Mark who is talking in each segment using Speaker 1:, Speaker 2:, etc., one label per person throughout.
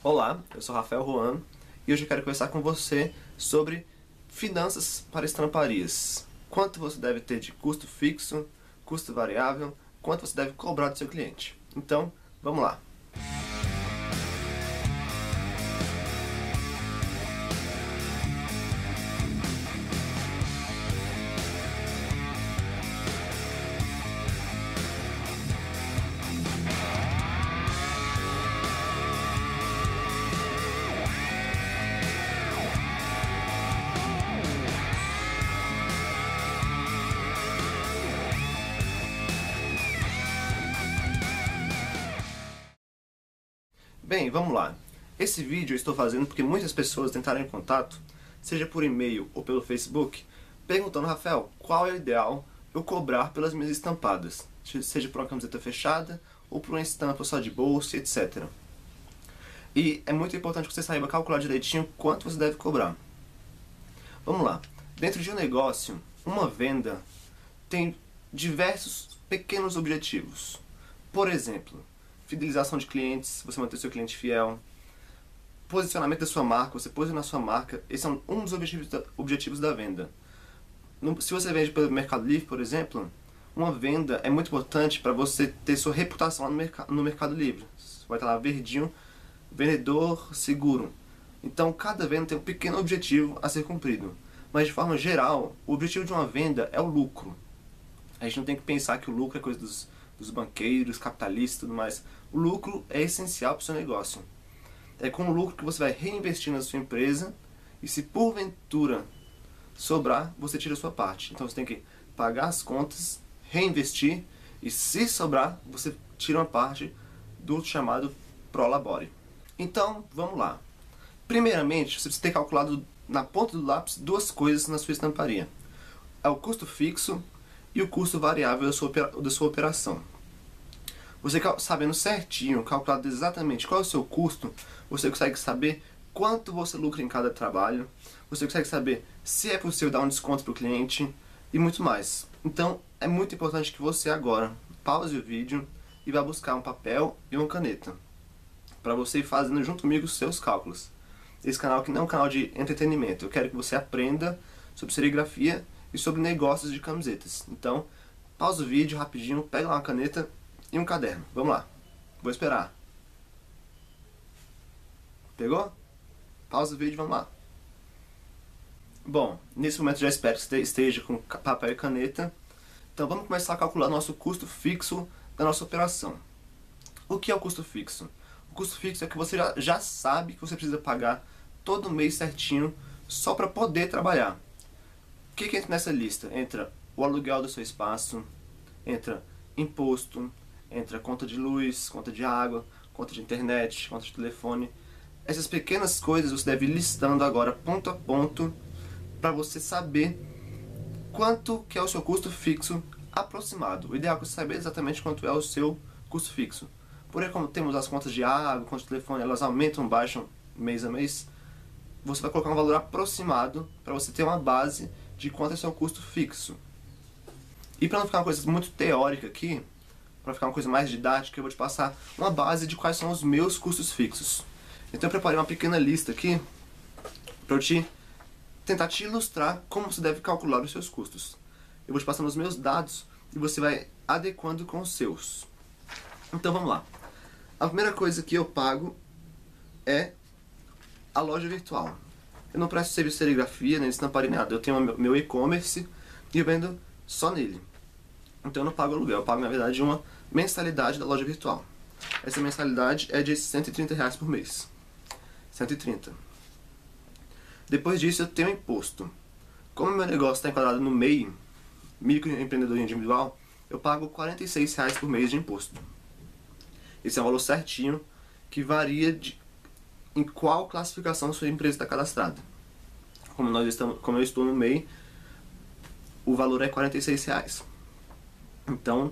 Speaker 1: Olá, eu sou Rafael Juan e hoje eu quero conversar com você sobre finanças para estamparias. Quanto você deve ter de custo fixo, custo variável, quanto você deve cobrar do seu cliente. Então, vamos lá. Bem, vamos lá. Esse vídeo eu estou fazendo porque muitas pessoas tentaram em contato, seja por e-mail ou pelo Facebook, perguntando: Rafael, qual é o ideal eu cobrar pelas minhas estampadas? Seja por uma camiseta fechada ou por uma estampa só de bolsa, etc. E é muito importante que você saiba calcular direitinho quanto você deve cobrar. Vamos lá. Dentro de um negócio, uma venda tem diversos pequenos objetivos. Por exemplo, fidelização de clientes, você manter seu cliente fiel, posicionamento da sua marca, você posicionar a sua marca, esse é um dos objetivos da venda. Se você vende pelo Mercado Livre, por exemplo, uma venda é muito importante para você ter sua reputação lá no Mercado Livre. Vai estar lá verdinho, vendedor seguro. Então cada venda tem um pequeno objetivo a ser cumprido. Mas de forma geral, o objetivo de uma venda é o lucro. A gente não tem que pensar que o lucro é coisa dos banqueiros, capitalistas e tudo mais. O lucro é essencial para o seu negócio. É com o lucro que você vai reinvestir na sua empresa e, se porventura sobrar, você tira a sua parte. Então você tem que pagar as contas, reinvestir e, se sobrar, você tira uma parte do chamado pro labore. Então, vamos lá. Primeiramente, você precisa ter calculado na ponta do lápis duas coisas na sua estamparia. É o custo fixo e o custo variável da sua operação. Você sabendo certinho, calculado exatamente qual é o seu custo, você consegue saber quanto você lucra em cada trabalho, você consegue saber se é possível dar um desconto para o cliente e muito mais. Então é muito importante que você agora pause o vídeo e vá buscar um papel e uma caneta para você ir fazendo junto comigo os seus cálculos. Esse canal aqui não é um canal de entretenimento, eu quero que você aprenda sobre serigrafia e sobre negócios de camisetas. Então, pausa o vídeo rapidinho, pega lá uma caneta e um caderno. Vamos lá. Vou esperar. Pegou? Pausa o vídeo, vamos lá. Bom, nesse momento já espero que você esteja com papel e caneta. Então vamos começar a calcular nosso custo fixo da nossa operação. O que é o custo fixo? O custo fixo é que você já sabe que você precisa pagar todo mês certinho só para poder trabalhar. O que entra nessa lista? Entra o aluguel do seu espaço, entra imposto, entra conta de luz, conta de água, conta de internet, conta de telefone. Essas pequenas coisas você deve ir listando agora ponto a ponto para você saber quanto que é o seu custo fixo aproximado. O ideal é você saber exatamente quanto é o seu custo fixo. Porém, como temos as contas de água, conta de telefone, elas aumentam, baixam mês a mês, você vai colocar um valor aproximado para você ter uma base de quanto é o seu custo fixo. E para não ficar uma coisa muito teórica aqui, para ficar uma coisa mais didática, eu vou te passar uma base de quais são os meus custos fixos. Então eu preparei uma pequena lista aqui para eu tentar te ilustrar como você deve calcular os seus custos. Eu vou te passando os meus dados e você vai adequando com os seus. Então vamos lá. A primeira coisa que eu pago é a loja virtual. Eu não presto serviço de serigrafia, nem estamparia, nada. Eu tenho meu e-commerce e eu vendo só nele. Então eu não pago aluguel, eu pago na verdade uma mensalidade da loja virtual. Essa mensalidade é de R$130 por mês. 130. Depois disso eu tenho imposto. Como meu negócio está enquadrado no MEI, microempreendedor individual, eu pago R$46 por mês de imposto. Esse é um valor certinho que varia em qual classificação sua empresa está cadastrada. Como eu estou no MEI, o valor é R$46. Então,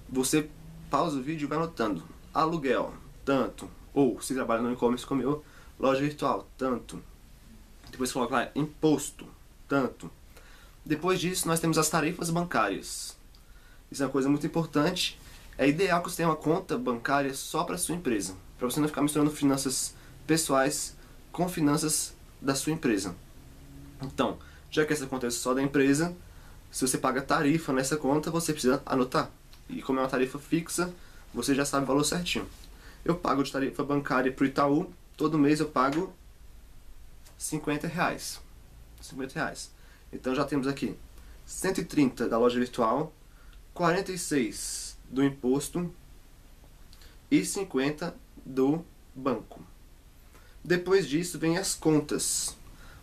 Speaker 1: você pausa o vídeo e vai anotando. Aluguel, tanto. Ou, se trabalha no e-commerce como eu, loja virtual, tanto. Depois coloca lá, imposto, tanto. Depois disso, nós temos as tarifas bancárias. Isso é uma coisa muito importante. É ideal que você tenha uma conta bancária só para sua empresa, para você não ficar misturando finanças pessoais com finanças da sua empresa. Então, já que essa conta é só da empresa, se você paga tarifa nessa conta, você precisa anotar. E como é uma tarifa fixa, você já sabe o valor certinho. Eu pago de tarifa bancária para o Itaú, todo mês eu pago R$50. R$50. Então já temos aqui 130 da loja virtual, 46 do imposto e 50 do banco. Depois disso vem as contas: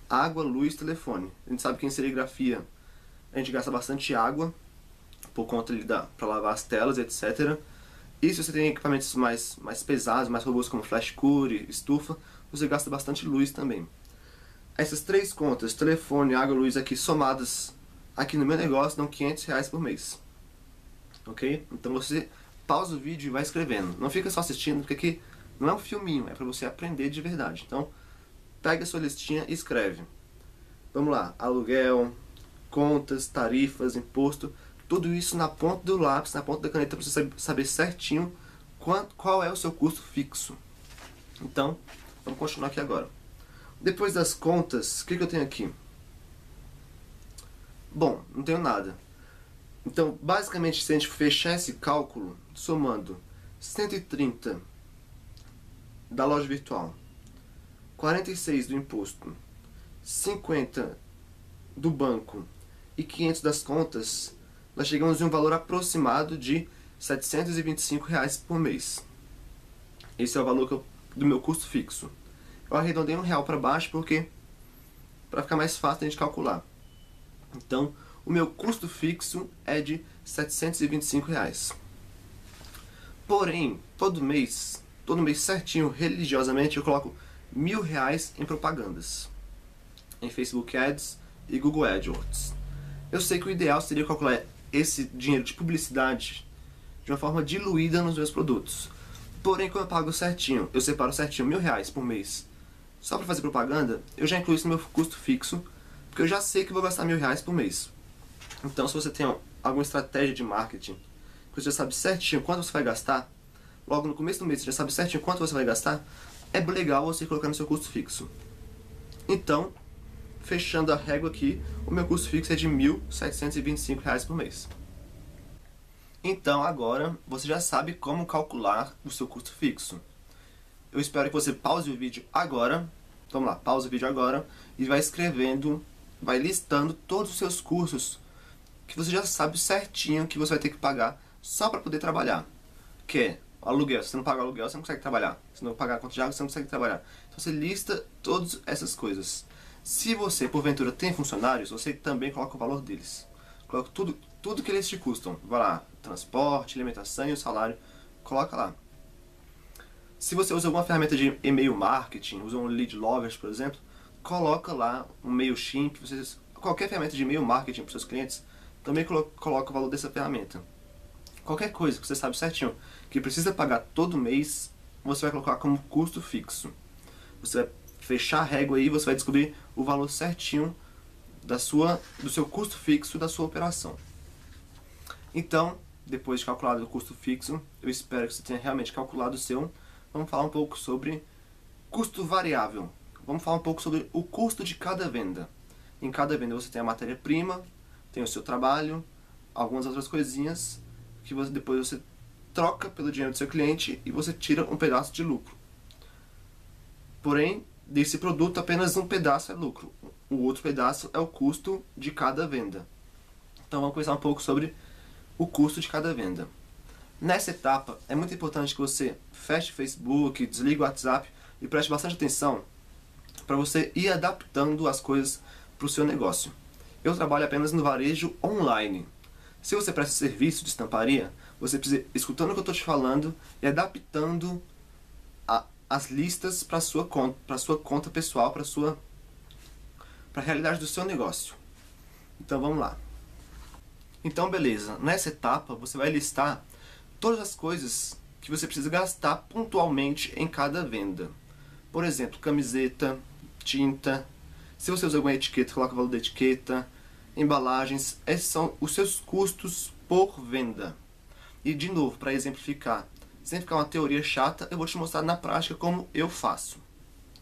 Speaker 1: água, luz, telefone. A gente sabe que em serigrafia a gente gasta bastante água por conta para lavar as telas, etc. E se você tem equipamentos mais pesados, mais robustos, como flash cure, estufa, você gasta bastante luz também. Essas três contas, telefone, água, luz, aqui somadas aqui no meu negócio, dão R$500 por mês. Ok? Então você pausa o vídeo e vai escrevendo. Não fica só assistindo, porque aqui não é um filminho, é para você aprender de verdade. Então, pega a sua listinha e escreve. Vamos lá: aluguel, contas, tarifas, imposto, tudo isso na ponta do lápis, na ponta da caneta, para você saber certinho qual é o seu custo fixo. Então, vamos continuar aqui agora. Depois das contas, o que eu tenho aqui? Bom, não tenho nada. Então, basicamente, se a gente fechar esse cálculo, somando 130 da loja virtual, 46 do imposto, 50 do banco e 500 das contas, nós chegamos em um valor aproximado de R$725 por mês. Esse é o valor do meu custo fixo. Eu arredondei R$1 para baixo porque para ficar mais fácil a gente calcular. Então, o meu custo fixo é de R$725. Porém, todo mês certinho, religiosamente, eu coloco R$1.000 em propagandas, em Facebook Ads e Google AdWords. Eu sei que o ideal seria calcular esse dinheiro de publicidade de uma forma diluída nos meus produtos. Porém, como eu pago certinho, eu separo certinho R$1.000 por mês só para fazer propaganda, eu já incluo isso no meu custo fixo, porque eu já sei que vou gastar R$1.000 por mês. Então, se você tem alguma estratégia de marketing, que você já sabe certinho quanto você vai gastar, logo no começo do mês você já sabe certinho quanto você vai gastar, é legal você colocar no seu custo fixo. Então, fechando a régua aqui, o meu custo fixo é de R$1.725 por mês. Então, agora, você já sabe como calcular o seu custo fixo. Eu espero que você pause o vídeo agora. Vamos lá, pausa o vídeo agora e vai escrevendo, vai listando todos os seus custos que você já sabe certinho que você vai ter que pagar só para poder trabalhar. Que é aluguel. Se você não paga aluguel, você não consegue trabalhar. Se não pagar a conta de água, você não consegue trabalhar. Então você lista todas essas coisas. Se você, porventura, tem funcionários, você também coloca o valor deles. Coloca tudo que eles te custam. Vai lá, transporte, alimentação e o salário. Coloca lá. Se você usa alguma ferramenta de e-mail marketing, usa um Lead Lovers, por exemplo, coloca lá um MailChimp, qualquer ferramenta de e-mail marketing para os seus clientes, também coloca o valor dessa ferramenta. Qualquer coisa que você sabe certinho que precisa pagar todo mês, você vai colocar como custo fixo. Você vai fechar a régua aí e você vai descobrir o valor certinho do seu custo fixo da sua operação. Então, depois de calculado o custo fixo, eu espero que você tenha realmente calculado o seu. Vamos falar um pouco sobre custo variável. Vamos falar um pouco sobre o custo de cada venda. Em cada venda você tem a matéria-prima, tem o seu trabalho, algumas outras coisinhas que depois você troca pelo dinheiro do seu cliente e você tira um pedaço de lucro. Porém, desse produto apenas um pedaço é lucro. O outro pedaço é o custo de cada venda. Então vamos conversar um pouco sobre o custo de cada venda. Nessa etapa, é muito importante que você feche o Facebook, desligue o WhatsApp e preste bastante atenção para você ir adaptando as coisas para o seu negócio. Eu trabalho apenas no varejo online. Se você presta serviço de estamparia, você precisa ir escutando o que eu estou te falando e adaptando as listas para a sua conta pessoal, para a realidade do seu negócio. Então vamos lá. Então beleza, nessa etapa você vai listar todas as coisas que você precisa gastar pontualmente em cada venda. Por exemplo, camiseta, tinta, se você usa alguma etiqueta, coloca o valor da etiqueta, embalagens, esses são os seus custos por venda. E de novo, para exemplificar, sem ficar uma teoria chata, eu vou te mostrar na prática como eu faço.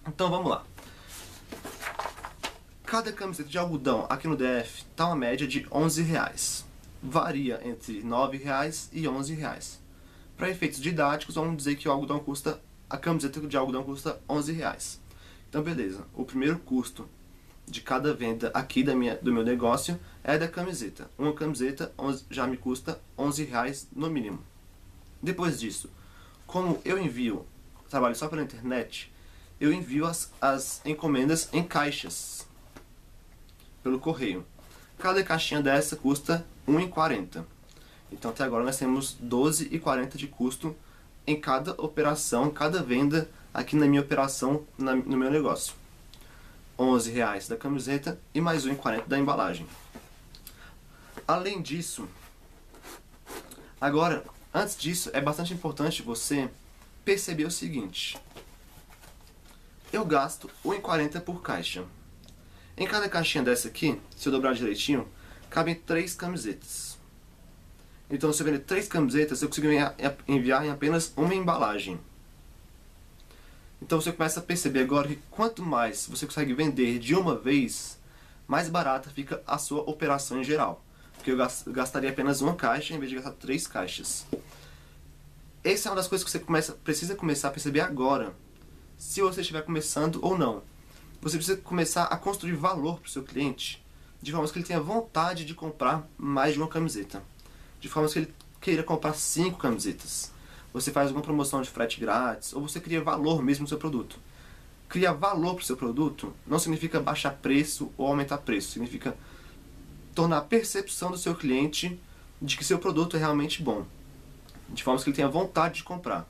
Speaker 1: Então vamos lá. Cada camiseta de algodão aqui no DF tá uma média de R$11. Varia entre R$9 e R$11. Para efeitos didáticos, vamos dizer que a camiseta de algodão custa R$11. Então beleza, o primeiro custo de cada venda aqui do meu negócio é da camiseta. Uma camiseta já me custa R$11 no mínimo. Depois disso, como eu trabalho só pela internet, eu envio as encomendas em caixas pelo correio. Cada caixinha dessa custa R$1,40. Então até agora nós temos R$12,40 de custo em cada operação, cada venda aqui na minha operação, no meu negócio. R$11 da camiseta e mais R$1,40 da embalagem. Além disso, antes disso, é bastante importante você perceber o seguinte. Eu gasto R$1,40 por caixa. Em cada caixinha dessa aqui, se eu dobrar direitinho, cabem 3 camisetas. Então, se eu vender 3 camisetas, eu consigo enviar em apenas uma embalagem. Então você começa a perceber agora que quanto mais você consegue vender de uma vez, mais barata fica a sua operação em geral. Porque eu gastaria apenas uma caixa em vez de gastar 3 caixas. Essa é uma das coisas que você precisa começar a perceber agora. Se você estiver começando ou não. Você precisa começar a construir valor para o seu cliente, de forma que ele tenha vontade de comprar mais de uma camiseta. De forma que ele queira comprar 5 camisetas. Você faz alguma promoção de frete grátis, ou você cria valor mesmo no seu produto. Criar valor para o seu produto não significa baixar preço ou aumentar preço. Significa tornar a percepção do seu cliente de que seu produto é realmente bom. De forma que ele tenha vontade de comprar.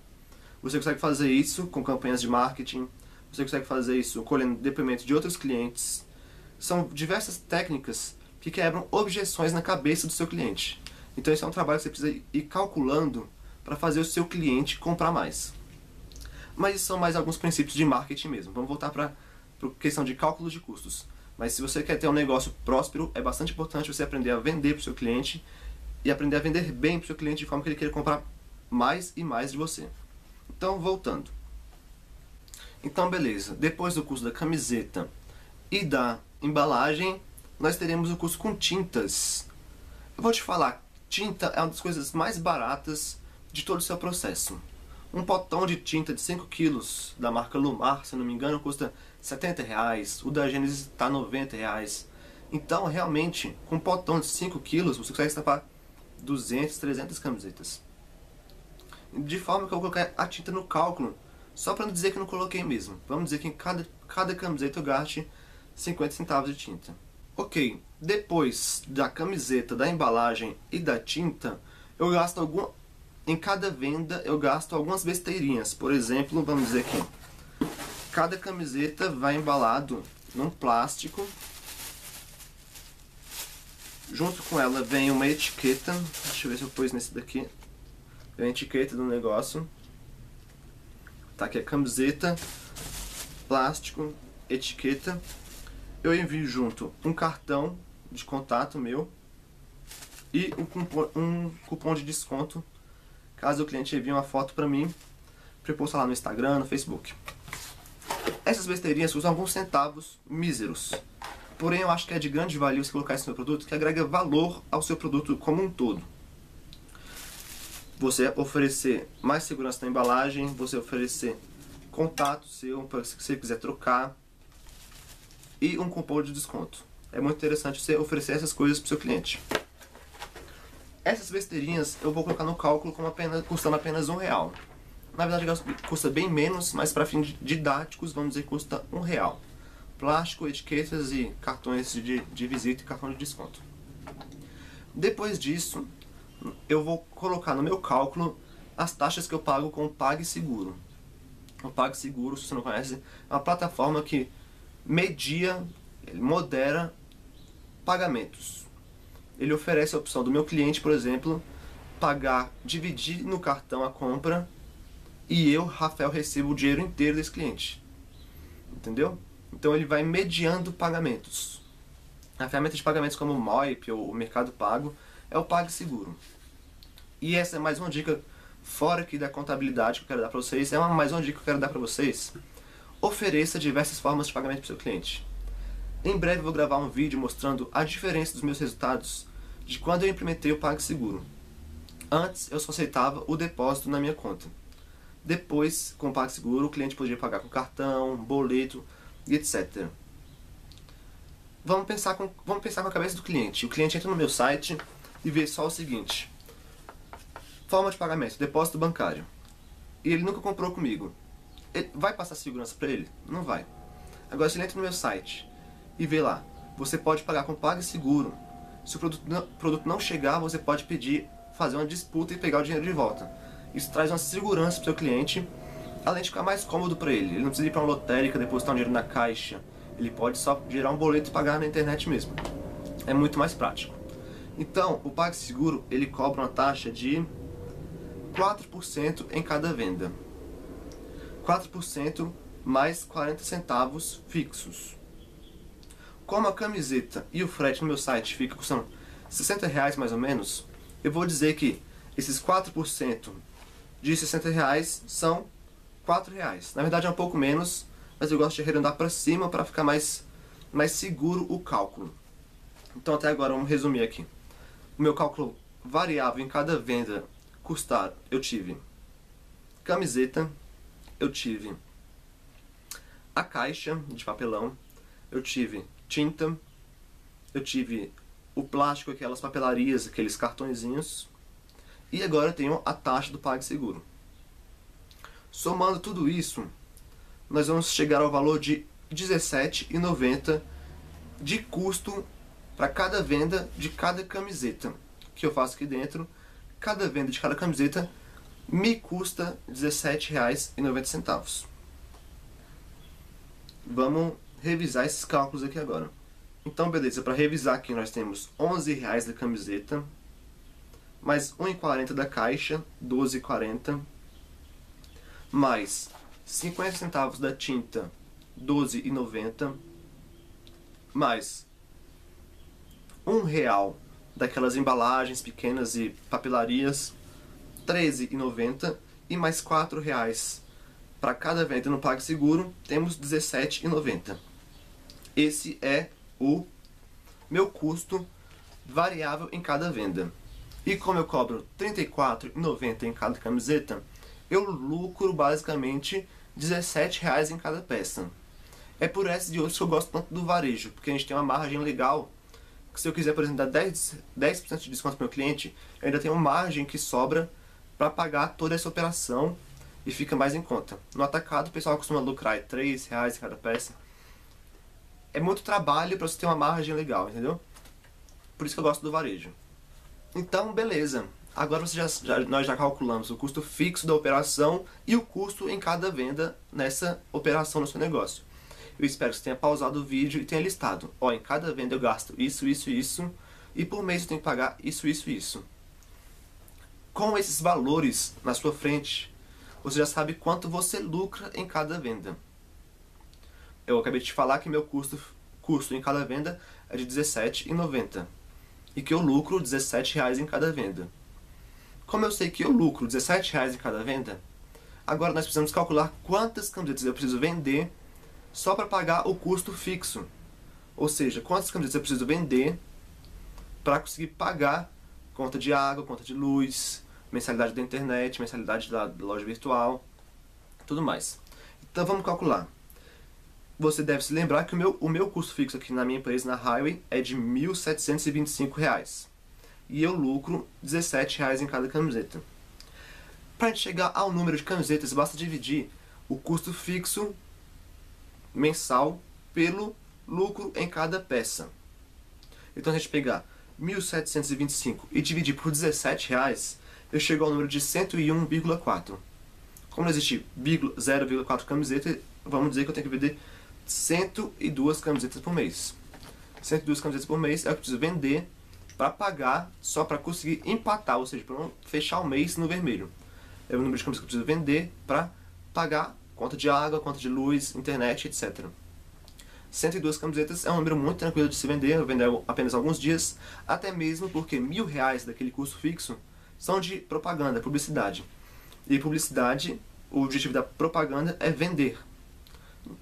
Speaker 1: Você consegue fazer isso com campanhas de marketing. Você consegue fazer isso colhendo depoimentos de outros clientes. São diversas técnicas que quebram objeções na cabeça do seu cliente. Então esse é um trabalho que você precisa ir calculando para fazer o seu cliente comprar mais. Mas isso são mais alguns princípios de marketing mesmo. Vamos voltar para a questão de cálculo de custos. Mas se você quer ter um negócio próspero, é bastante importante você aprender a vender para o seu cliente e aprender a vender bem para o seu cliente de forma que ele queira comprar mais e mais de você. Então, voltando. Então, beleza. Depois do custo da camiseta e da embalagem, nós teremos o custo com tintas. Eu vou te falar, tinta é uma das coisas mais baratas de todo o seu processo. Um potão de tinta de 5 kg da marca Lumar, se não me engano, custa R$70. O da Gênesis está R$90. Então, realmente, com um potão de 5 kg, você consegue estampar 200, 300 camisetas. De forma que eu vou colocar a tinta no cálculo, só para não dizer que eu não coloquei mesmo. Vamos dizer que em cada camiseta eu gaste 50 centavos de tinta. Ok, depois da camiseta, da embalagem e da tinta, eu gasto em cada venda eu gasto algumas besteirinhas. Por exemplo, vamos dizer que cada camiseta vai embalado num plástico. Junto com ela vem uma etiqueta. Deixa eu ver se eu pus nesse daqui. Vem a etiqueta do negócio. Tá aqui a camiseta, plástico, etiqueta. Eu envio junto um cartão de contato meu e um cupom de desconto, caso o cliente envie uma foto para mim, para eu postar lá no Instagram, no Facebook. Essas besteirinhas custam alguns centavos míseros. Porém, eu acho que é de grande valia você colocar isso no seu produto, que agrega valor ao seu produto como um todo. Você oferecer mais segurança na embalagem, você oferecer contato seu para se você quiser trocar e um cupom de desconto. É muito interessante você oferecer essas coisas para o seu cliente. Essas besteirinhas eu vou colocar no cálculo como custando apenas R$1. Na verdade custa bem menos, mas para fins didáticos vamos dizer que custa R$1. Plástico, etiquetas e cartões de visita e cartão de desconto. Depois disso, eu vou colocar no meu cálculo as taxas que eu pago com o PagSeguro. O PagSeguro, se você não conhece, é uma plataforma que modera pagamentos. Ele oferece a opção do meu cliente, por exemplo, dividir no cartão a compra e eu, Rafael, recebo o dinheiro inteiro desse cliente. Entendeu? Então ele vai mediando pagamentos. A ferramenta de pagamentos como o Moip ou o Mercado Pago é o PagSeguro. E essa é mais uma dica fora aqui da contabilidade que eu quero dar para vocês. Mais uma dica que eu quero dar para vocês. Ofereça diversas formas de pagamento para o seu cliente. Em breve eu vou gravar um vídeo mostrando a diferença dos meus resultados de quando eu implementei o PagSeguro. Antes eu só aceitava o depósito na minha conta. Depois, com o PagSeguro, o cliente podia pagar com cartão, boleto e etc. Vamos pensar com a cabeça do cliente. O cliente entra no meu site e vê só o seguinte: forma de pagamento, depósito bancário. E ele nunca comprou comigo. Vai passar segurança para ele? Não vai. Agora, se ele entra no meu site e vê lá, você pode pagar com PagSeguro. Se o produto não chegar, você pode pedir, fazer uma disputa e pegar o dinheiro de volta. Isso traz uma segurança para o seu cliente, além de ficar mais cômodo para ele. Ele não precisa ir para uma lotérica, depositar um dinheiro na caixa. Ele pode só gerar um boleto e pagar na internet mesmo. É muito mais prático. Então, o PagSeguro, ele cobra uma taxa de 4% em cada venda. 4% mais 40 centavos fixos. Como a camiseta e o frete no meu site fica custando R$60 mais ou menos, eu vou dizer que esses 4% de R$60 são R$4. Na verdade é um pouco menos, mas eu gosto de arredondar para cima para ficar mais seguro o cálculo. Então até agora vamos resumir aqui. O meu cálculo variável em cada venda custar, eu tive camiseta, eu tive a caixa de papelão, eu tive tinta, eu tive o plástico, aquelas papelarias, aqueles cartõezinhos, e agora eu tenho a taxa do PagSeguro. Somando tudo isso, nós vamos chegar ao valor de R$17,90 de custo para cada venda de cada camiseta que eu faço aqui dentro. Cada venda de cada camiseta me custa R$17,90. Vamos revisar esses cálculos aqui agora. Então, beleza, para revisar aqui nós temos R$11 da camiseta, mais R$1,40 da caixa, R$12,40, mais 50 centavos da tinta, R$12,90, mais R$1 daquelas embalagens pequenas e papelarias, R$13,90, e mais R$4 para cada venda no PagSeguro, temos R$17,90. Esse é o meu custo variável em cada venda. E como eu cobro R$34,90 em cada camiseta, eu lucro basicamente R$17 em cada peça. É por essas e outras que eu gosto tanto do varejo, porque a gente tem uma margem legal, que se eu quiser, por exemplo, dar 10% de desconto para o meu cliente, eu ainda tenho uma margem que sobra para pagar toda essa operação e fica mais em conta. No atacado o pessoal costuma lucrar R$3 em cada peça. É muito trabalho para você ter uma margem legal, entendeu? Por isso que eu gosto do varejo. Então, beleza. Agora nós já calculamos o custo fixo da operação e o custo em cada venda nessa operação no seu negócio. Eu espero que você tenha pausado o vídeo e tenha listado. Ó, em cada venda eu gasto isso, isso e isso, e por mês eu tenho que pagar isso, isso e isso. Com esses valores na sua frente, você já sabe quanto você lucra em cada venda. Eu acabei de te falar que meu custo em cada venda é de R$17,90 e que eu lucro R$17 em cada venda. Como eu sei que eu lucro R$17 em cada venda, agora nós precisamos calcular quantas camisetas eu preciso vender só para pagar o custo fixo. Ou seja, quantas camisetas eu preciso vender para conseguir pagar conta de água, conta de luz, mensalidade da internet, mensalidade da loja virtual, tudo mais. Então vamos calcular. Você deve se lembrar que o meu custo fixo aqui na minha empresa, na Highway, é de R$1.725. E eu lucro R$17 em cada camiseta. Para a gente chegar ao número de camisetas, basta dividir o custo fixo mensal pelo lucro em cada peça. Então, se a gente pegar 1.725 e dividir por R$17, eu chego ao número de 101,4. Como não existe 0,4 camiseta, vamos dizer que eu tenho que vender 102 camisetas por mês. 102 camisetas por mês é o que eu preciso vender para pagar, só para conseguir empatar, ou seja, para não fechar o mês no vermelho. É o número de camisetas que eu preciso vender para pagar conta de água, conta de luz, internet, etc. 102 camisetas é um número muito tranquilo de se vender, eu vender apenas alguns dias, até mesmo porque R$1.000 daquele custo fixo são de propaganda, publicidade. E publicidade, o objetivo da propaganda é vender.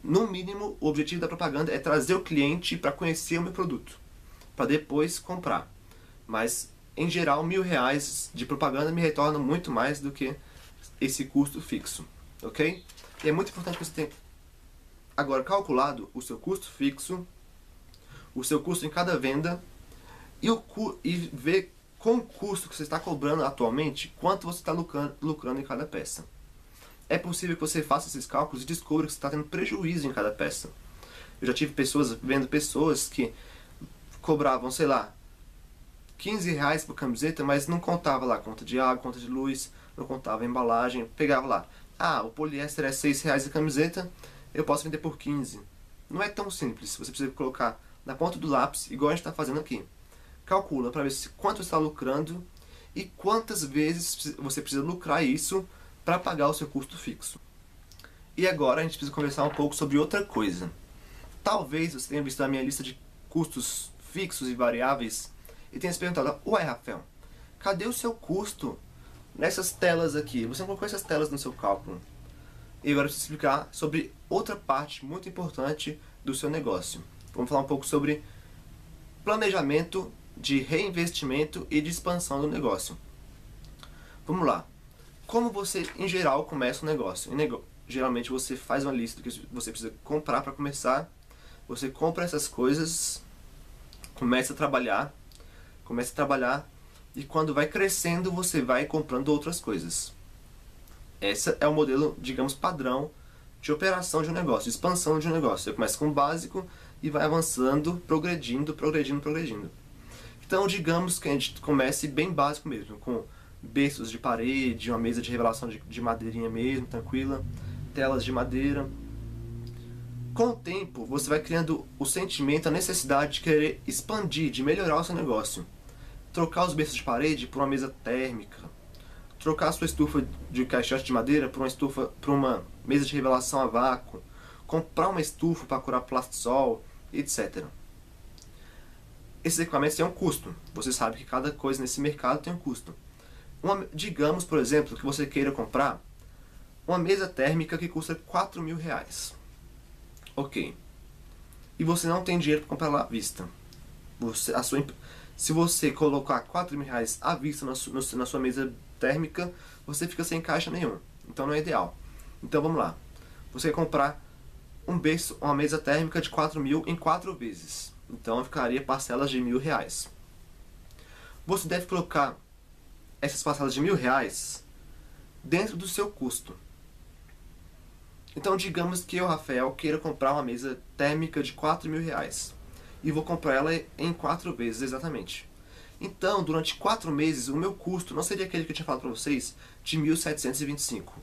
Speaker 1: No mínimo, o objetivo da propaganda é trazer o cliente para conhecer o meu produto, para depois comprar. Mas, em geral, R$ 1.000 de propaganda me retorna muito mais do que esse custo fixo, ok? E é muito importante que você tenha agora calculado o seu custo fixo, o seu custo em cada venda e ver com o custo que você está cobrando atualmente, quanto você está lucrando em cada peça. É possível que você faça esses cálculos e descubra que você está tendo prejuízo em cada peça. Eu já tive vendo pessoas que cobravam, sei lá, R$ 15 por camiseta, mas não contava lá conta de água, conta de luz, não contava a embalagem, pegava lá, o poliéster é R$ 6 a camiseta, eu posso vender por 15. Não é tão simples, você precisa colocar na ponta do lápis, igual a gente está fazendo aqui. Calcula para ver quanto você está lucrando e quantas vezes você precisa lucrar isso para pagar o seu custo fixo. E agora a gente precisa conversar um pouco sobre outra coisa. Talvez você tenha visto a minha lista de custos fixos e variáveis e tenha se perguntado, ué, Rafael, cadê o seu custo nessas telas aqui? Você não colocou essas telas no seu cálculo. E agora eu preciso explicar sobre outra parte muito importante do seu negócio. Vamos falar um pouco sobre planejamento de reinvestimento e de expansão do negócio. Vamos lá. Como você, em geral, começa um negócio? Geralmente você faz uma lista do que você precisa comprar para começar. Você compra essas coisas, começa a trabalhar, e quando vai crescendo você vai comprando outras coisas. Esse é o modelo, digamos, padrão de operação de um negócio, de expansão de um negócio. Você começa com o básico e vai avançando, progredindo. Então, digamos que a gente comece bem básico mesmo, com berços de parede, uma mesa de revelação de madeirinha mesmo, tranquila, telas de madeira. Com o tempo, você vai criando o sentimento, a necessidade de querer expandir, de melhorar o seu negócio. Trocar os berços de parede por uma mesa térmica. Trocar a sua estufa de caixote de madeira por uma mesa de revelação a vácuo. Comprar uma estufa para curar plastisol, etc. Esses equipamentos têm um custo. Você sabe que cada coisa nesse mercado tem um custo. Digamos, por exemplo, que você queira comprar uma mesa térmica que custa R$ 4.000. Ok. E você não tem dinheiro para comprar ela à vista. Se você colocar R$ 4.000 à vista na sua mesa térmica, você fica sem caixa nenhum. Então não é ideal. Então vamos lá. Você quer comprar uma mesa térmica de 4.000 em 4 vezes. Então ficaria parcelas de R$ 1.000. Você deve colocar essas parcelas de R$ 1.000 dentro do seu custo. Então digamos que eu, Rafael, queira comprar uma mesa térmica de R$ 4.000 e vou comprar ela em 4 vezes exatamente. Então, durante 4 meses, o meu custo não seria aquele que eu tinha falado para vocês de 1.725.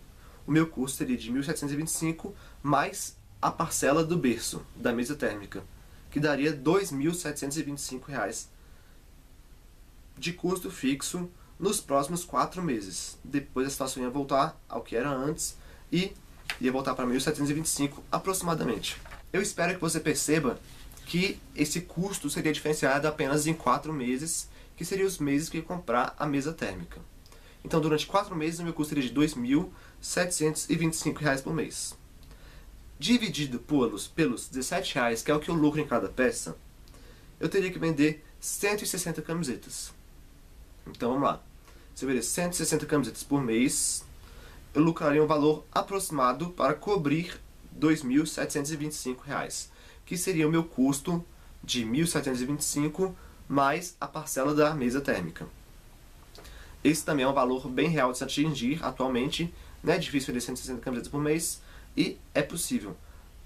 Speaker 1: O meu custo seria de 1.725 mais a parcela do berço da mesa térmica, que daria R$ 2.725 de custo fixo nos próximos 4 meses. Depois a situação ia voltar ao que era antes e ia voltar para 1.725 aproximadamente. Eu espero que você perceba que esse custo seria diferenciado apenas em 4 meses, que seriam os meses que eu ia comprar a mesa térmica. Então, durante 4 meses, o meu custo seria de R$ 2.725 por mês. Dividido pelos R$ 17, que é o que eu lucro em cada peça, eu teria que vender 160 camisetas. Então, vamos lá. Se eu vender 160 camisetas por mês, eu lucraria um valor aproximado para cobrir R$ 2.725, que seria o meu custo de 1.725 mais a parcela da mesa térmica. Esse também é um valor bem real de se atingir atualmente. Não é difícil vender 160 camisetas por mês e é possível.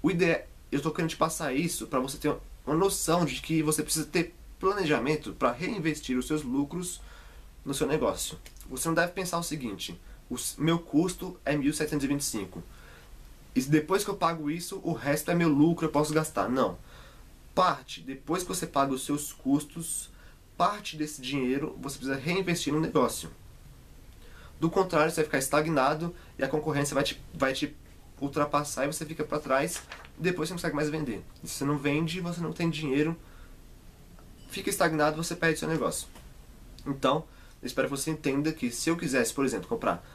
Speaker 1: Eu estou querendo te passar isso para você ter uma noção de que você precisa ter planejamento para reinvestir os seus lucros no seu negócio. Você não deve pensar o seguinte: o meu custo é 1.725 e depois que eu pago isso, o resto é meu lucro, eu posso gastar. Não. Depois que você paga os seus custos, parte desse dinheiro você precisa reinvestir no negócio. Do contrário, você vai ficar estagnado e a concorrência vai te ultrapassar e você fica para trás e depois você não consegue mais vender. E se você não vende, você não tem dinheiro, fica estagnado, você perde seu negócio. Então, eu espero que você entenda que se eu quisesse, por exemplo, comprar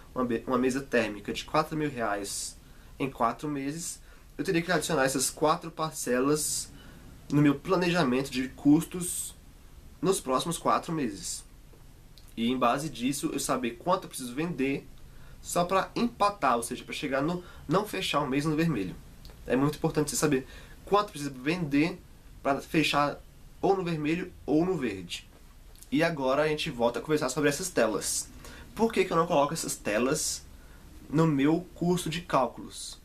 Speaker 1: uma mesa térmica de R$ 4.000 em 4 meses, eu teria que adicionar essas 4 parcelas no meu planejamento de custos nos próximos 4 meses. E em base disso, eu saber quanto eu preciso vender só para empatar, ou seja, para chegar no não fechar o mês no vermelho. É muito importante você saber quanto precisa vender para fechar ou no vermelho ou no verde. E agora a gente volta a conversar sobre essas telas. Por que eu não coloco essas telas no meu curso de cálculos?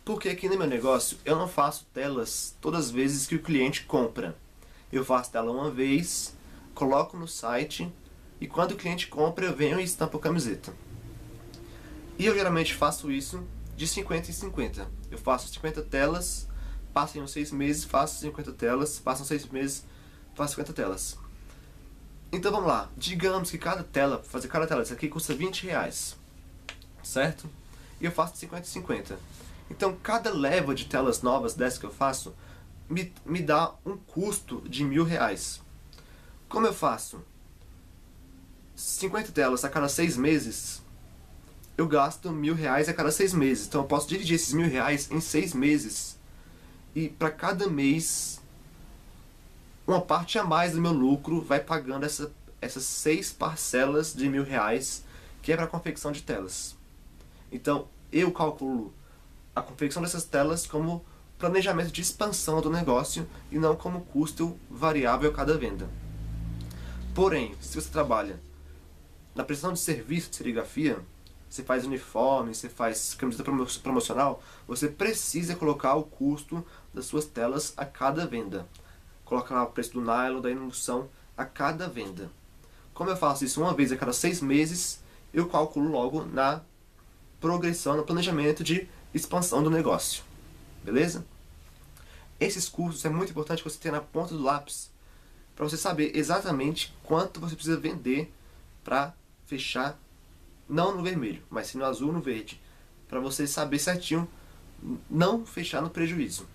Speaker 1: Porque aqui no meu negócio eu não faço telas todas as vezes que o cliente compra. Eu faço tela uma vez, coloco no site e quando o cliente compra eu venho e estampo a camiseta. E eu geralmente faço isso de 50 em 50. Eu faço 50 telas, passam uns 6 meses, faço 50 telas, passam 6 meses, faço 50 telas. Então vamos lá, digamos que cada tela, fazer cada tela dessa aqui custa R$20, certo? E eu faço de 50 em 50. Então cada leva de telas novas dessa que eu faço me dá um custo de R$1.000. Como eu faço 50 telas a cada 6 meses, eu gasto R$1.000 a cada 6 meses. Então eu posso dividir esses R$1.000 em 6 meses. E para cada mês, uma parte a mais do meu lucro vai pagando essas 6 parcelas de R$1.000, que é para a confecção de telas. Então eu calculo a confecção dessas telas como planejamento de expansão do negócio e não como custo variável a cada venda. Porém, se você trabalha na prestação de serviço de serigrafia, você faz uniforme, você faz camiseta promocional, você precisa colocar o custo das suas telas a cada venda. Coloca lá o preço do nylon, da emulsão a cada venda. Como eu faço isso uma vez a cada 6 meses, eu calculo logo na progressão, no planejamento de expansão do negócio. Beleza? Esses custos é muito importante que você tenha na ponta do lápis, para você saber exatamente quanto você precisa vender para fechar, não no vermelho, mas sim no azul ou no verde, para você saber certinho não fechar no prejuízo.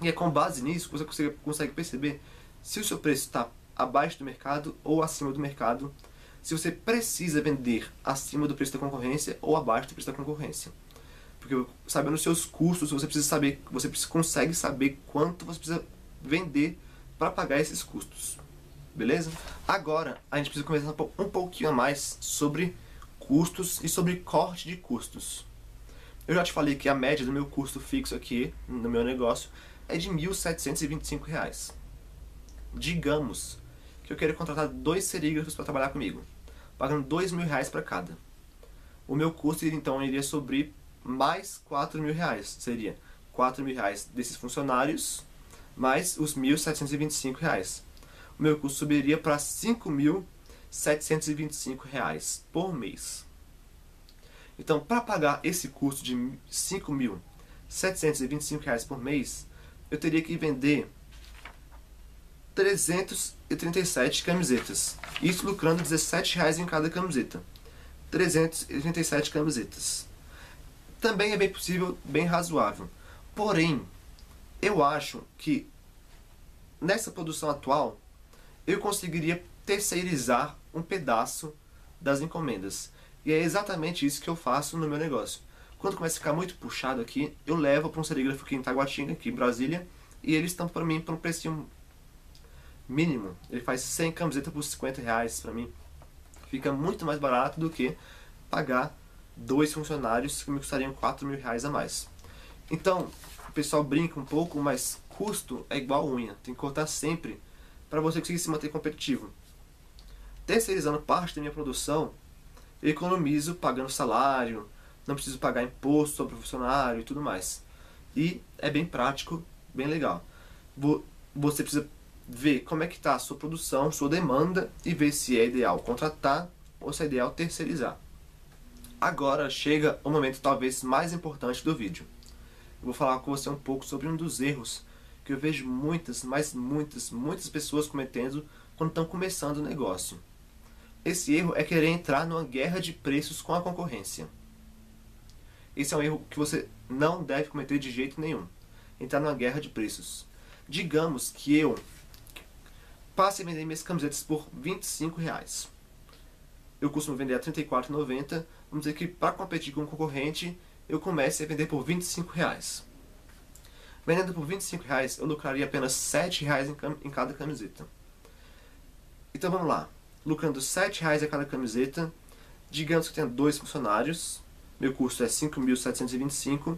Speaker 1: E é com base nisso que você consegue perceber se o seu preço está abaixo do mercado ou acima do mercado, se você precisa vender acima do preço da concorrência ou abaixo do preço da concorrência. Porque sabendo os seus custos, você precisa saber, você consegue saber quanto você precisa vender para pagar esses custos. Beleza? Agora a gente precisa conversar um pouquinho a mais sobre custos e sobre corte de custos. Eu já te falei que a média do meu custo fixo aqui no meu negócio é de R$1.725. Digamos que eu quero contratar 2 serígrafos para trabalhar comigo, pagando R$2.000 para cada. O meu custo então iria sobre mais R$4.000. Seria R$4.000 desses funcionários mais os R$1.725. O meu custo subiria para R$5.725 por mês. Então, para pagar esse custo de R$5.725 por mês, eu teria que vender 337 camisetas. Isso lucrando R$17 em cada camiseta. 337 camisetas. Também é bem possível, bem razoável. Porém, eu acho que nessa produção atual, eu conseguiria terceirizar um pedaço das encomendas. E é exatamente isso que eu faço no meu negócio. Quando começa a ficar muito puxado aqui, eu levo para um serígrafo aqui em Taguatinga, aqui em Brasília, e eles estão para mim por um precinho mínimo. Ele faz 100 camisetas por R$50 para mim. Fica muito mais barato do que pagar 2 funcionários que me custariam R$4.000 a mais. Então, o pessoal brinca um pouco, mas custo é igual unha. Tem que cortar sempre para você conseguir se manter competitivo. Terceirizando parte da minha produção, eu economizo pagando salário, não preciso pagar imposto sobre o funcionário e tudo mais. E é bem prático, bem legal. Você precisa ver como é que está a sua produção, sua demanda e ver se é ideal contratar ou se é ideal terceirizar. Agora chega o momento talvez mais importante do vídeo. Eu vou falar com você um pouco sobre um dos erros que eu vejo muitas pessoas cometendo quando estão começando o negócio. Esse erro é querer entrar numa guerra de preços com a concorrência. Esse é um erro que você não deve cometer de jeito nenhum. Entrar numa guerra de preços. Digamos que eu passe a vender minhas camisetas por R$25. Eu costumo vender a R$34,90. Vamos dizer que para competir com o concorrente, eu comece a vender por R$25. Vendendo por R$25, eu lucraria apenas R$7 em cada camiseta. Então vamos lá, lucrando R$7 a cada camiseta, digamos que eu tenha 2 funcionários, meu custo é 5.725,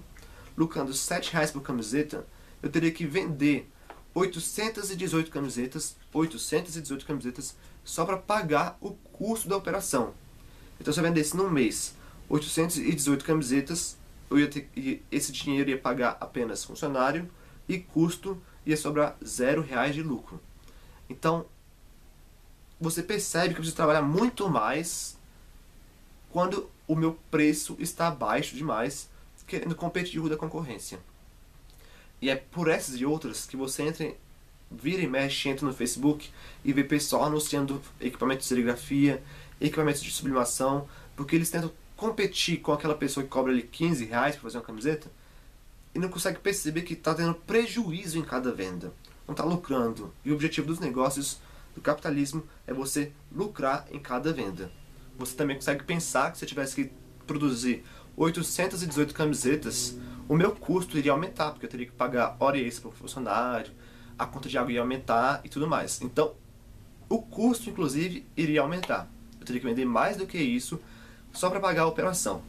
Speaker 1: lucrando R$7 por camiseta, eu teria que vender 818 camisetas, só para pagar o custo da operação. Então se eu vendesse num mês 818 camisetas, esse dinheiro ia pagar apenas funcionário e custo ia sobrar R$0 de lucro. Então, você percebe que eu preciso trabalhar muito mais quando o meu preço está abaixo demais, querendo competir com a concorrência. E é por essas e outras que você vira e mexe, entra no Facebook e vê pessoal anunciando equipamentos de serigrafia, equipamentos de sublimação, porque eles tentam competir com aquela pessoa que cobra ali R$15 para fazer uma camiseta e não consegue perceber que está tendo prejuízo em cada venda, não está lucrando. E o objetivo dos negócios do capitalismo é você lucrar em cada venda. Você também consegue pensar que se eu tivesse que produzir 818 camisetas, o meu custo iria aumentar, porque eu teria que pagar hora extra para o funcionário, a conta de água ia aumentar e tudo mais. Então, o custo, inclusive, iria aumentar. Eu teria que vender mais do que isso só para pagar a operação.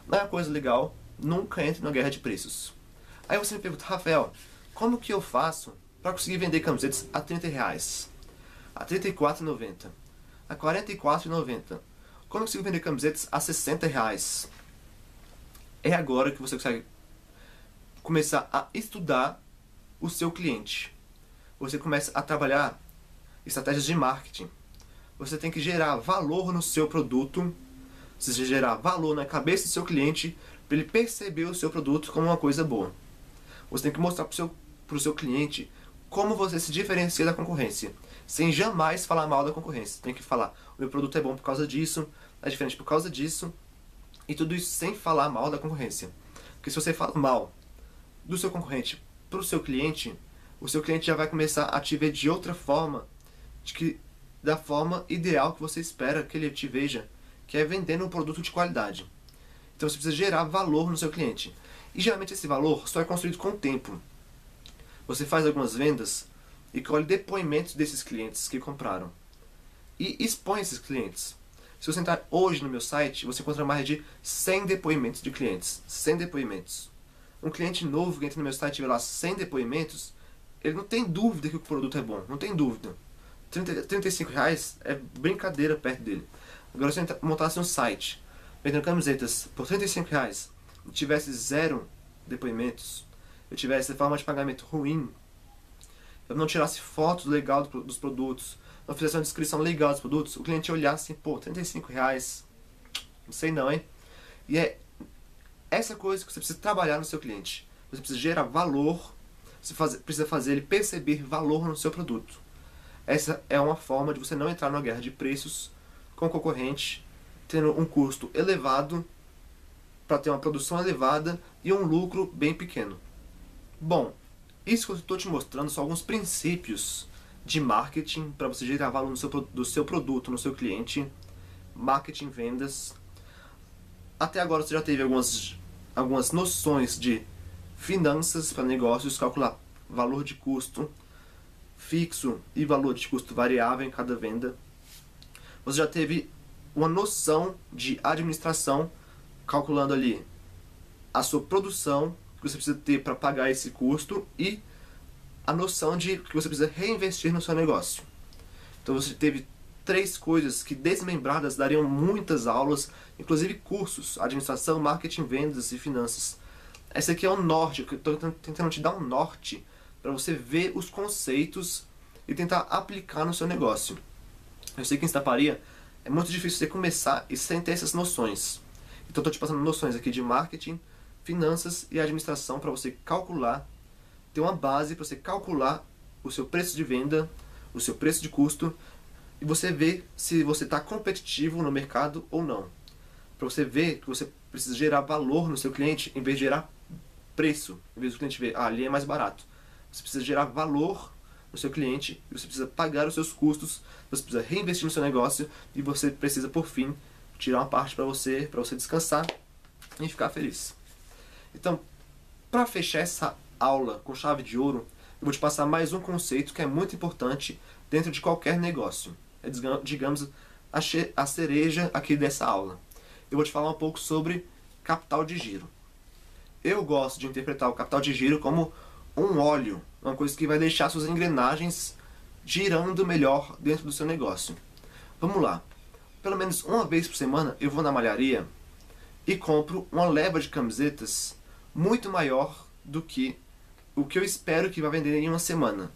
Speaker 1: Não é uma coisa legal, nunca entre na guerra de preços. Aí você me pergunta, Rafael, como que eu faço para conseguir vender camisetas a R$30, a R$34,90, a R$44,90? Como eu consigo vender camisetas a R$60? É agora que você consegue começar a estudar o seu cliente. Você começa a trabalhar estratégias de marketing. Você tem que gerar valor no seu produto, você gerar valor na cabeça do seu cliente para ele perceber o seu produto como uma coisa boa. Você tem que mostrar para o seu cliente como você se diferencia da concorrência, sem jamais falar mal da concorrência. Você tem que falar, o meu produto é bom por causa disso, é diferente por causa disso, e tudo isso sem falar mal da concorrência. Porque se você fala mal do seu concorrente para o seu cliente, o seu cliente já vai começar a te ver de outra forma, da forma ideal que você espera que ele te veja, que é vendendo um produto de qualidade. Então você precisa gerar valor no seu cliente. E geralmente esse valor só é construído com o tempo. Você faz algumas vendas e colhe depoimentos desses clientes que compraram. E expõe esses clientes. Se você entrar hoje no meu site, você encontra mais de 100 depoimentos de clientes. 100 depoimentos. Um cliente novo que entra no meu site e vê lá 100 depoimentos, ele não tem dúvida que o produto é bom. Não tem dúvida. R$35 é brincadeira perto dele. Agora se eu montasse um site vendendo camisetas por R$35 e tivesse 0 depoimentos, eu tivesse forma de pagamento ruim, eu não tirasse fotos legal dos produtos, não fizesse uma descrição legal dos produtos, o cliente ia olhar assim, pô, R$35, não sei não, hein? E é essa coisa que você precisa trabalhar no seu cliente. Você precisa gerar valor, você precisa fazer ele perceber valor no seu produto. Essa é uma forma de você não entrar numa guerra de preços com o concorrente, tendo um custo elevado para ter uma produção elevada e um lucro bem pequeno. Bom, isso que eu estou te mostrando são alguns princípios de marketing para você gerar valor do seu produto, no seu cliente, marketing, vendas. Até agora você já teve algumas noções de finanças para negócios, calcular valor de custo fixo e valor de custo variável em cada venda. Você já teve uma noção de administração, calculando ali a sua produção que você precisa ter para pagar esse custo e a noção de que você precisa reinvestir no seu negócio. Então você teve 3 coisas que desmembradas dariam muitas aulas, inclusive cursos, administração, marketing, vendas e finanças. Esse aqui é o norte, eu estou tentando te dar um norte para você ver os conceitos e tentar aplicar no seu negócio. Eu sei que em estamparia é muito difícil você começar e sem ter essas noções. Então estou te passando noções aqui de marketing, finanças e administração para você calcular, ter uma base para você calcular o seu preço de venda, o seu preço de custo e você ver se você está competitivo no mercado ou não. Para você ver que você precisa gerar valor no seu cliente em vez de gerar preço. Em vez do cliente ver, ali é mais barato. Você precisa gerar valor no seu cliente, você precisa pagar os seus custos, você precisa reinvestir no seu negócio e você precisa, por fim, tirar uma parte para você descansar e ficar feliz. Então, para fechar aula com chave de ouro, eu vou te passar mais um conceito que é muito importante dentro de qualquer negócio. É, digamos, a cereja aqui dessa aula. Eu vou te falar um pouco sobre capital de giro. Eu gosto de interpretar o capital de giro como um óleo, uma coisa que vai deixar suas engrenagens girando melhor dentro do seu negócio. Vamos lá. Pelo menos uma vez por semana eu vou na malharia e compro uma leva de camisetas muito maior do que o que eu espero que vai vender em uma semana.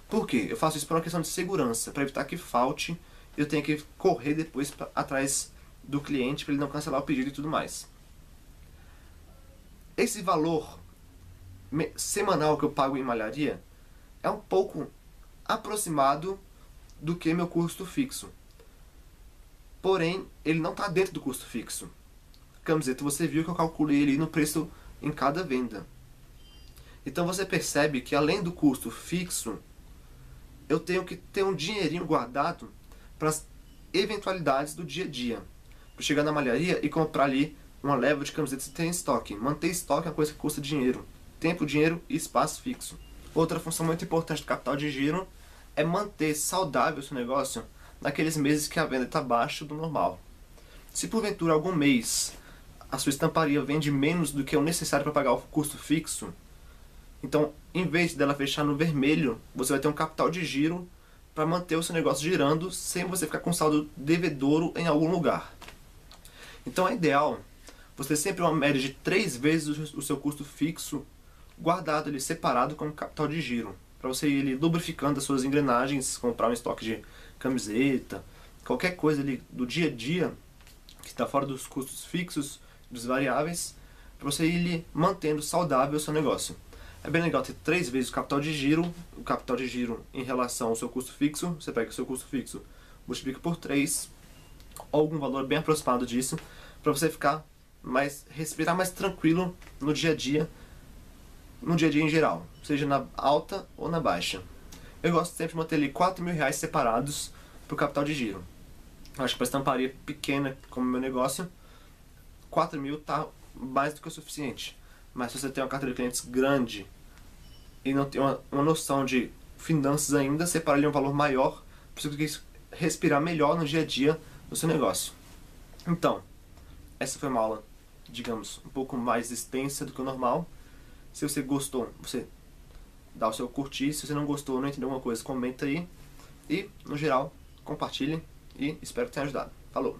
Speaker 1: Por quê? Eu faço isso por uma questão de segurança, para evitar que falte, eu tenho que correr depois atrás do cliente para ele não cancelar o pedido e tudo mais. Esse valor semanal que eu pago em malharia é um pouco aproximado do que meu custo fixo. Porém, ele não está dentro do custo fixo. Camiseta, você viu que eu calculei ali no preço em cada venda. Então você percebe que além do custo fixo, eu tenho que ter um dinheirinho guardado para as eventualidades do dia a dia. Para chegar na malharia e comprar ali uma leva de camisetas que tem em estoque. Manter estoque é uma coisa que custa dinheiro. Tempo, dinheiro e espaço fixo. Outra função muito importante do capital de giro é manter saudável o seu negócio naqueles meses que a venda está abaixo do normal. Se porventura algum mês a sua estamparia vende menos do que o necessário para pagar o custo fixo, então, em vez dela fechar no vermelho, você vai ter um capital de giro para manter o seu negócio girando sem você ficar com saldo devedouro em algum lugar. Então é ideal você ter sempre uma média de 3 vezes o seu custo fixo guardado ali, separado como capital de giro, para você ir ali lubrificando as suas engrenagens, comprar um estoque de camiseta, qualquer coisa ali do dia a dia que está fora dos custos fixos, dos variáveis, para você ir ali mantendo saudável o seu negócio. É bem legal ter 3 vezes o capital de giro em relação ao seu custo fixo. Você pega o seu custo fixo, multiplica por 3, ou algum valor bem aproximado disso, para você respirar mais tranquilo no dia a dia em geral, seja na alta ou na baixa. Eu gosto sempre de manter ali R$4.000 separados para o capital de giro. Acho que para estamparia pequena como meu negócio, 4.000 está mais do que o suficiente. Mas se você tem uma carteira de clientes grande e não tem uma noção de finanças ainda, separa ali um valor maior para você respirar melhor no dia a dia do seu negócio. Então, essa foi uma aula, digamos, um pouco mais extensa do que o normal. Se você gostou, você dá o seu curtir. Se você não gostou, não entendeu alguma coisa, comenta aí. E, no geral, compartilhe e espero que tenha ajudado. Falou!